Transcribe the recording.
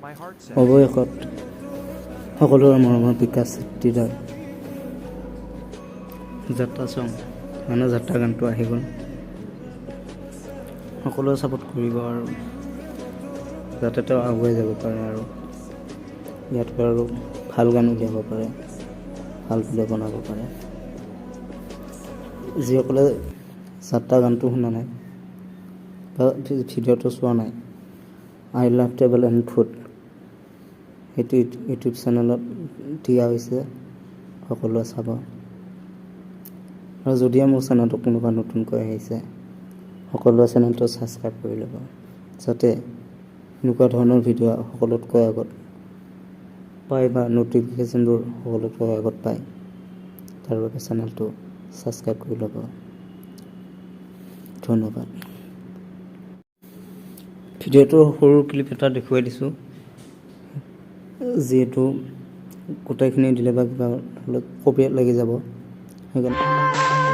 অৱশেষত সকলোৰে মৰমৰ বিকাশ ধীৰাজ যাত্ৰা চং মানে যাত্ৰা গানটো আহি গ'ল। সকলোৱে ছাপোৰ্ট কৰিব আৰু যাতে তেওঁ আগুৱাই যাব পাৰে আৰু ইয়াতকৈ আৰু ভাল গান উলিয়াব পাৰে, ভাল ভিডিঅ' বনাব পাৰে। যিসকলে যাত্ৰা গানটো শুনা নাই বা ভিডিঅ'টো চোৱা নাই, I love travel and food সেইটো ইউটিউব চেনেলত দিয়া হৈছে, সকলোৱে চাব। আৰু যদিহে মোৰ চেনেলটো কোনোবা নতুনকৈ আহিছে, সকলোৱে চেনেলটো ছাবস্ক্ৰাইব কৰি ল'ব, যাতে এনেকুৱা ধৰণৰ ভিডিঅ' সকলোতকৈ আগত পায় বা ন'টিফিকেশ্যনবোৰ সকলোতকৈ আগত পায়। তাৰ বাবে চেনেলটো ছাবস্ক্ৰাইব কৰি ল'ব। ধন্যবাদ। ভিডিঅ'টোৰ সৰু ক্লিপ এটা দেখুৱাই দিছোঁ, যিহেতু গোটেইখিনি দিলে বা কিবা কপিৰাইট লাগি যাব, সেইকাৰণে